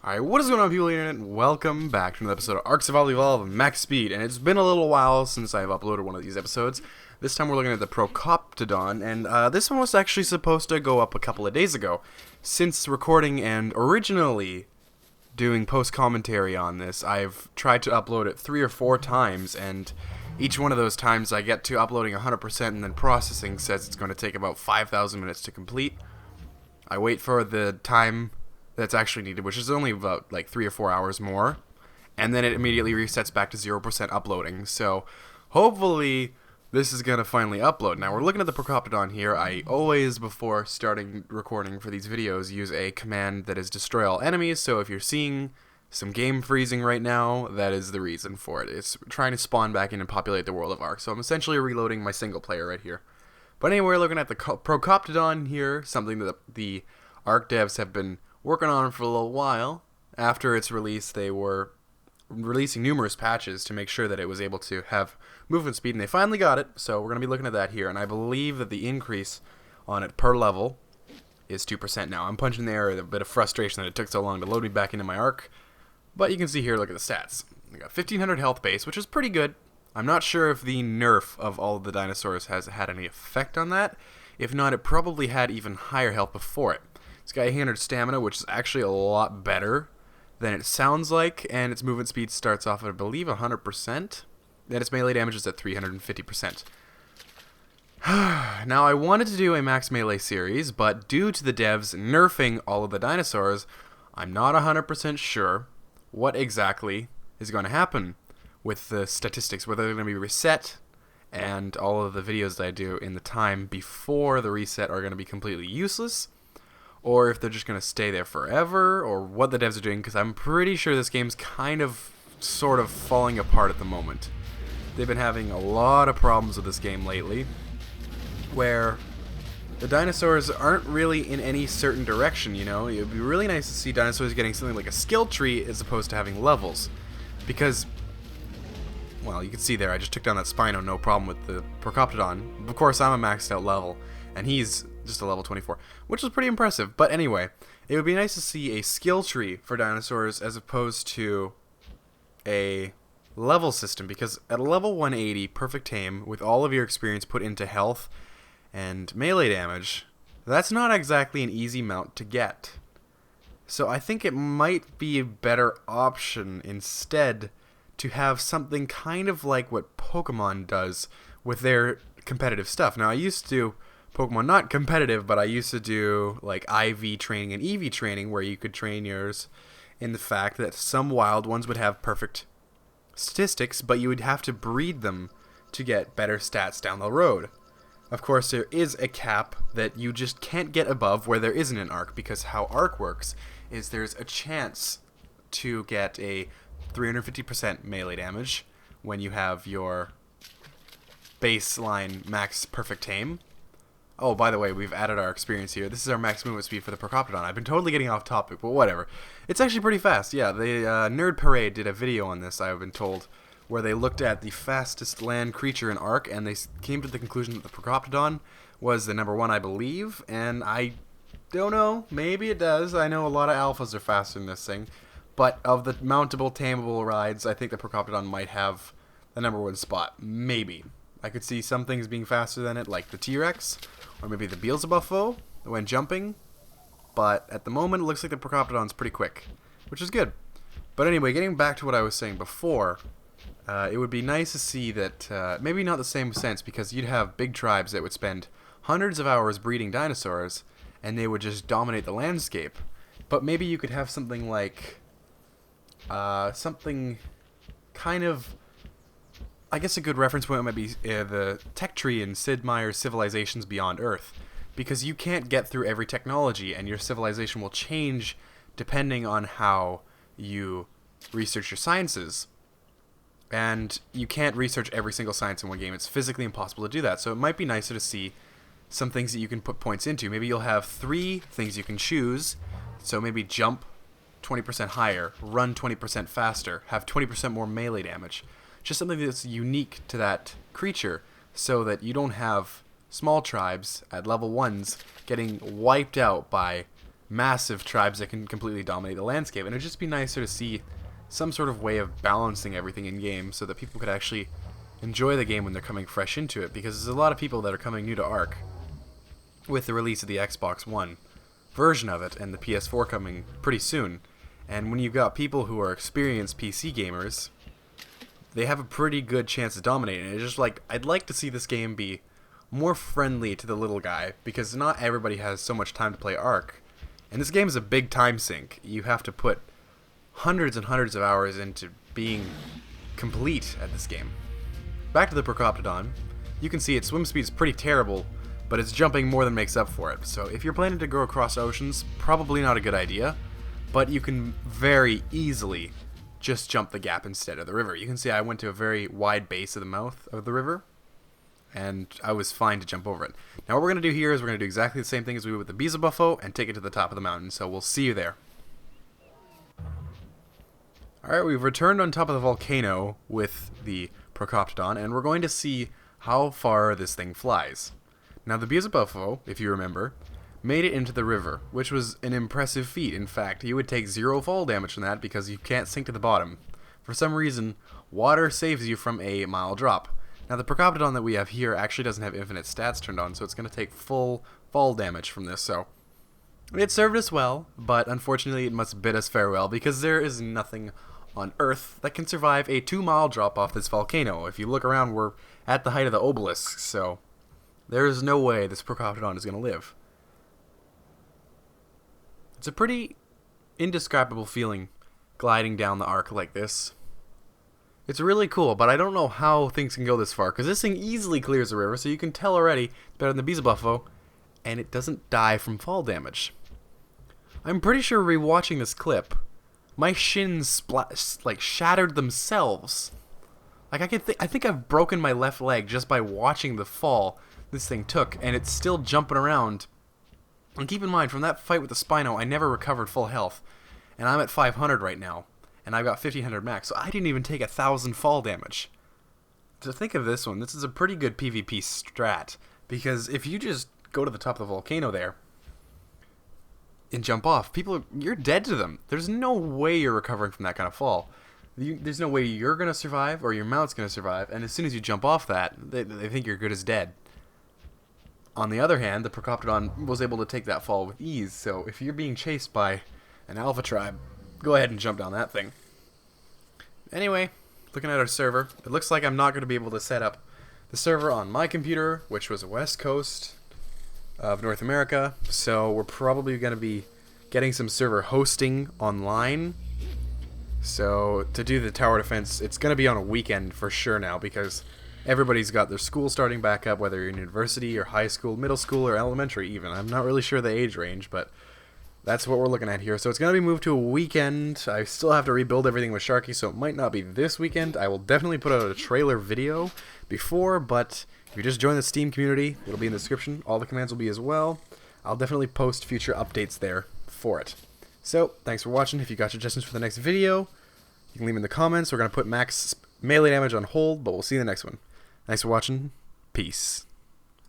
Alright, what is going on, people of the internet? Welcome back to another episode of Ark Survival Max Speed. And it's been a little while since I've uploaded one of these episodes. This time we're looking at the Procoptodon, and this one was actually supposed to go up a couple of days ago. Since recording and originally doing post-commentary on this, I've tried to upload it 3 or 4 times, and each one of those times I get to uploading 100% and then processing says it's going to take about 5,000 minutes to complete. I wait for the time that's actually needed, which is only about like 3 or 4 hours more, and then it immediately resets back to 0% uploading. So hopefully this is gonna finally upload. Now we're looking at the Procoptodon here. I always, before starting recording for these videos, use a command that is destroy all enemies. So if you're seeing some game freezing right now, that is the reason for it. It's trying to spawn back in and populate the world of Ark. So I'm essentially reloading my single player right here. But anyway, we're looking at the Procoptodon here, something that the Ark devs have been working on for a little while. After its release, they were releasing numerous patches to make sure that it was able to have movement speed, and they finally got it. So we're going to be looking at that here, and I believe that the increase on it per level is 2% now. I'm punching the air with a bit of frustration that it took so long to load me back into my Ark, but you can see here, look at the stats. We got 1500 health base, which is pretty good. I'm not sure if the nerf of all of the dinosaurs has had any effect on that. If not, it probably had even higher health before it. It's got 800 stamina, which is actually a lot better than it sounds like, and its movement speed starts off at, I believe, 100%. Then its melee damage is at 350%. Now, I wanted to do a max melee series, but due to the devs nerfing all of the dinosaurs, I'm not 100% sure what exactly is going to happen with the statistics, whether they're going to be reset, and all of the videos that I do in the time before the reset are going to be completely useless, or if they're just going to stay there forever, or what the devs are doing, because I'm pretty sure this game's kind of, sort of falling apart at the moment. They've been having a lot of problems with this game lately, where the dinosaurs aren't really in any certain direction, you know? It would be really nice to see dinosaurs getting something like a skill tree as opposed to having levels, because, well, you can see there, I just took down that Spino, no problem with the Procoptodon. Of course, I'm a maxed out level, and he's just a level 24, which is pretty impressive. But anyway, it would be nice to see a skill tree for dinosaurs as opposed to a level system, because at a level 180 perfect tame with all of your experience put into health and melee damage, that's not exactly an easy mount to get. So I think it might be a better option instead to have something kind of like what Pokemon does with their competitive stuff. Now, I used to do Pokemon, not competitive, but I used to do like IV training and EV training, where you could train yours in the fact that some wild ones would have perfect statistics, but you would have to breed them to get better stats down the road. Of course, there is a cap that you just can't get above where there isn't an Ark, because how Ark works is there's a chance to get a 350% melee damage when you have your baseline max perfect tame. Oh, by the way, we've added our experience here. This is our max movement speed for the Procoptodon. I've been totally getting off topic, but whatever. It's actually pretty fast. Yeah, the Nerd Parade did a video on this, I've been told, where they looked at the fastest land creature in Ark, and they came to the conclusion that the Procoptodon was the #1, I believe, and I don't know. Maybe it does. I know a lot of alphas are faster than this thing, but of the mountable, tameable rides, I think the Procoptodon might have the #1 spot. Maybe. I could see some things being faster than it, like the T-Rex, or maybe the Beelzebufo when jumping. But at the moment, it looks like the Procoptodon's pretty quick, which is good. But anyway, getting back to what I was saying before, it would be nice to see that, maybe not the same sense, because you'd have big tribes that would spend hundreds of hours breeding dinosaurs, and they would just dominate the landscape. But maybe you could have something like, something kind of, I guess a good reference point might be the tech tree in Sid Meier's Civilizations Beyond Earth, because you can't get through every technology, and your civilization will change depending on how you research your sciences. And you can't research every single science in one game. It's physically impossible to do that. So it might be nicer to see some things that you can put points into. Maybe you'll have 3 things you can choose. So maybe jump 20% higher, run 20% faster, have 20% more melee damage. Just something that's unique to that creature, so that you don't have small tribes at level 1s getting wiped out by massive tribes that can completely dominate the landscape, and it'd just be nicer to see some sort of way of balancing everything in game so that people could actually enjoy the game when they're coming fresh into it, because there's a lot of people that are coming new to Ark with the release of the Xbox One version of it and the PS4 coming pretty soon. And when you've got people who are experienced PC gamers, they have a pretty good chance of dominating. It's just like, I'd like to see this game be more friendly to the little guy, because not everybody has so much time to play Ark. And this game is a big time sink. You have to put hundreds and hundreds of hours into being complete at this game. Back to the Procoptodon. You can see its swim speed is pretty terrible, but its jumping more than makes up for it. So if you're planning to go across oceans, probably not a good idea, but you can very easily just jump the gap instead of the river. You can see I went to a very wide base of the mouth of the river, and I was fine to jump over it. Now what we're going to do here is we're going to do exactly the same thing as we would with the Beelzebufo and take it to the top of the mountain, so we'll see you there. Alright, we've returned on top of the volcano with the Procoptodon, and we're going to see how far this thing flies. Now the Beelzebufo, if you remember, made it into the river, which was an impressive feat. In fact, you would take 0 fall damage from that because you can't sink to the bottom. For some reason, water saves you from a mile drop. Now the Procoptodon that we have here actually doesn't have infinite stats turned on, so it's going to take full fall damage from this, so it served us well, but unfortunately it must bid us farewell because there is nothing on Earth that can survive a 2-mile drop off this volcano. If you look around, we're at the height of the obelisk, so there is no way this Procoptodon is going to live. It's a pretty indescribable feeling gliding down the Ark like this. It's really cool, but I don't know how things can go this far, because this thing easily clears the river, so you can tell already it's better than the Beelzebufo, and it doesn't die from fall damage. I'm pretty sure rewatching this clip, my shins shattered themselves. Like I think I've broken my left leg just by watching the fall this thing took, and it's still jumping around. And keep in mind, from that fight with the Spino, I never recovered full health, and I'm at 500 right now, and I've got 1500 max, so I didn't even take 1000 fall damage. To think of this one, this is a pretty good PvP strat, because if you just go to the top of the volcano there and jump off, you're dead to them. There's no way you're recovering from that kind of fall. There's no way you're going to survive or your mount's going to survive, and as soon as you jump off that, they think you're good as dead. On the other hand, the Procoptodon was able to take that fall with ease, so if you're being chased by an alpha tribe, go ahead and jump down that thing. Anyway, looking at our server, it looks like I'm not going to be able to set up the server on my computer, which was West Coast of North America, so we're probably going to be getting some server hosting online. So to do the tower defense, it's going to be on a weekend for sure now, because everybody's got their school starting back up, whether you're in university or high school, middle school, or elementary even. I'm not really sure the age range, but that's what we're looking at here. So it's going to be moved to a weekend. I still have to rebuild everything with Sharky, so it might not be this weekend. I will definitely put out a trailer video before, but if you just join the Steam community, it'll be in the description. All the commands will be as well. I'll definitely post future updates there for it. So, thanks for watching. If you got suggestions for the next video, you can leave them in the comments. We're going to put max melee damage on hold, but we'll see you in the next one. Thanks for watching. Peace.